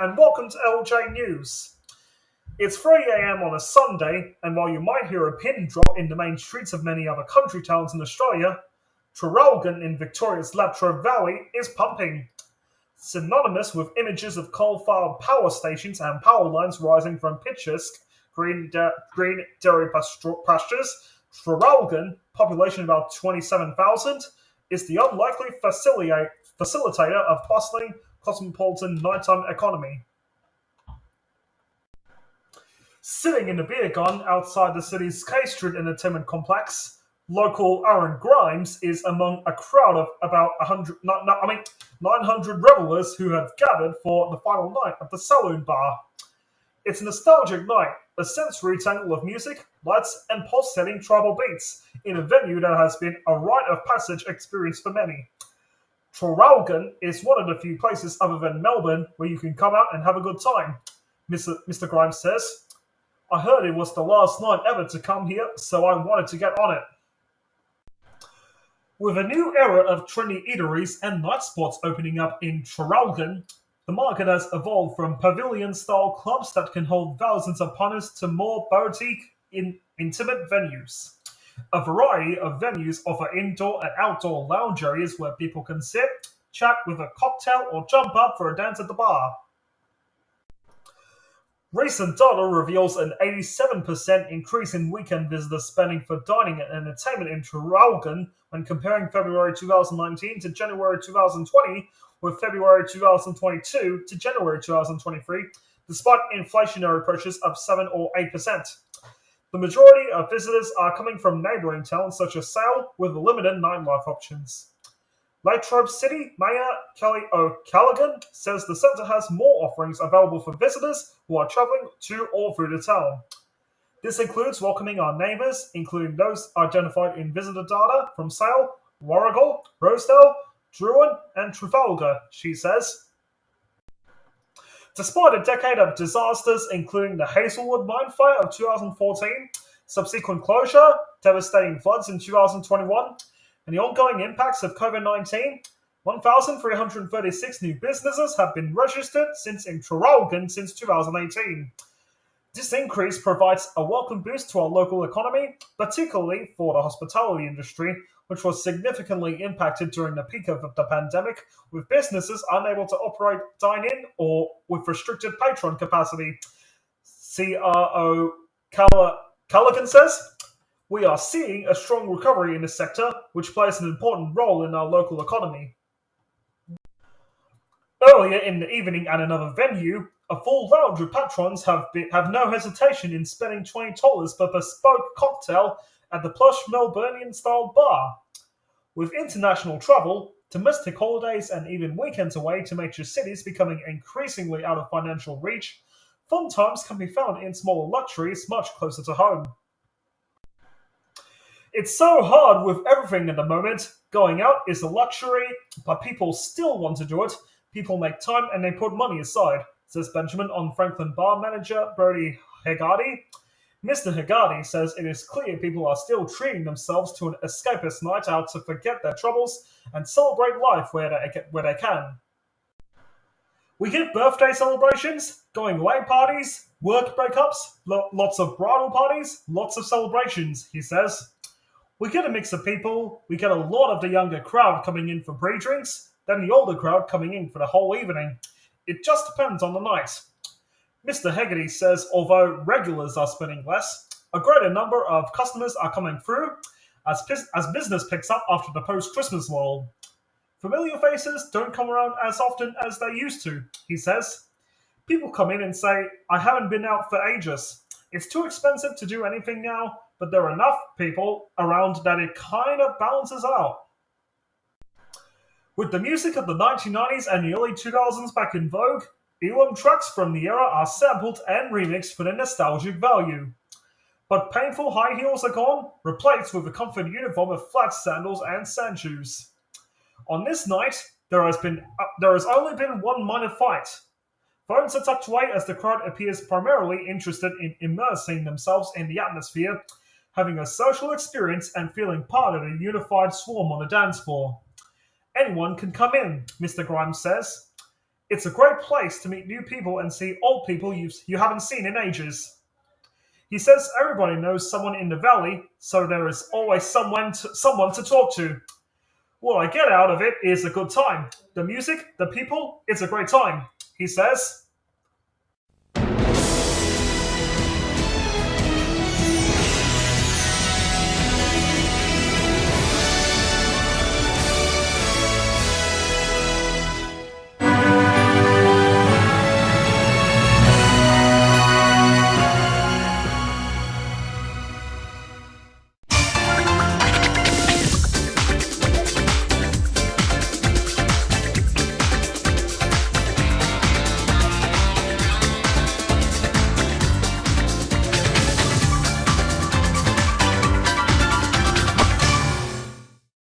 and welcome to LJ News. It's 3 a.m. on a Sunday, and while you might hear a pin drop in the main streets of many other country towns in Australia, Traralgon in Victoria's Latrobe Valley is pumping. Synonymous with images of coal-fired power stations and power lines rising from picturesque green dairy pastures, Traralgon, population about 27,000, is the unlikely facilitator of bustling cosmopolitan nighttime economy. Sitting in a beer garden outside the city's K Street entertainment complex, local Aaron Grimes is among a crowd of about 900 revelers who have gathered for the final night at the Saloon Bar. It's a nostalgic night, a sensory tangle of music, lights, and pulsating tribal beats in a venue that has been a rite of passage experience for many. Traralgon is one of the few places other than Melbourne where you can come out and have a good time, Mr. Grimes says. I heard it was the last night ever to come here, so I wanted to get on it. With a new era of trendy eateries and night spots opening up in Traralgon, the market has evolved from pavilion-style clubs that can hold thousands of punters to more boutique, intimate venues. A variety of venues offer indoor and outdoor lounge areas where people can sit, chat with a cocktail, or jump up for a dance at the bar. Recent data reveals an 87% increase in weekend visitor spending for dining and entertainment in Traralgon when comparing February 2019 to January 2020 with February 2022 to January 2023, despite inflationary pressures of 7 or 8%. The majority of visitors are coming from neighbouring towns such as Sale with limited nightlife options. Latrobe City Mayor Kelly O'Callaghan says the centre has more offerings available for visitors who are travelling to or through the town. This includes welcoming our neighbours, including those identified in visitor data from Sale, Warragul, Rosedale, Druin and Trafalgar, she says. Despite a decade of disasters, including the Hazelwood mine fire of 2014, subsequent closure, devastating floods in 2021, and the ongoing impacts of COVID-19, 1,336 new businesses have been registered in Traralgon since 2018. This increase provides a welcome boost to our local economy, particularly for the hospitality industry, which was significantly impacted during the peak of the pandemic, with businesses unable to operate dine-in or with restricted patron capacity. CRO Callaghan says, "We are seeing a strong recovery in this sector, which plays an important role in our local economy." Earlier in the evening at another venue, a full lounge with patrons have no hesitation in spending $20 per bespoke cocktail at the plush Melburnian-style bar. With international travel, domestic holidays, and even weekends away to major cities becoming increasingly out of financial reach, fun times can be found in smaller luxuries much closer to home. It's so hard with everything at the moment. Going out is a luxury, but people still want to do it. People make time and they put money aside, says Benjamin on Franklin bar manager Bertie Hegarty. Mr. Hegarty says it is clear people are still treating themselves to an escapist night out to forget their troubles and celebrate life where they can. We get birthday celebrations, going away parties, work breakups, lots of bridal parties, lots of celebrations, he says. We get a mix of people. We get a lot of the younger crowd coming in for pre-drinks, then the older crowd coming in for the whole evening. It just depends on the night. Mr. Hegarty says although regulars are spending less, a greater number of customers are coming through as business picks up after the post-Christmas lull. Familiar faces don't come around as often as they used to, he says. People come in and say, I haven't been out for ages. It's too expensive to do anything now, but there are enough people around that it kind of balances out. With the music of the 1990s and the early 2000s back in vogue, earworm tracks from the era are sampled and remixed for their nostalgic value. But painful high heels are gone, replaced with a comfort uniform of flat sandals and sand shoes. On this night, there has only been one minor fight. Phones are tucked away as the crowd appears primarily interested in immersing themselves in the atmosphere, having a social experience and feeling part of a unified swarm on the dance floor. Anyone can come in, Mr. Grimes says. It's a great place to meet new people and see old people you haven't seen in ages. He says everybody knows someone in the valley, so there is always someone to talk to. What I get out of it is a good time. The music, the people, it's a great time, he says.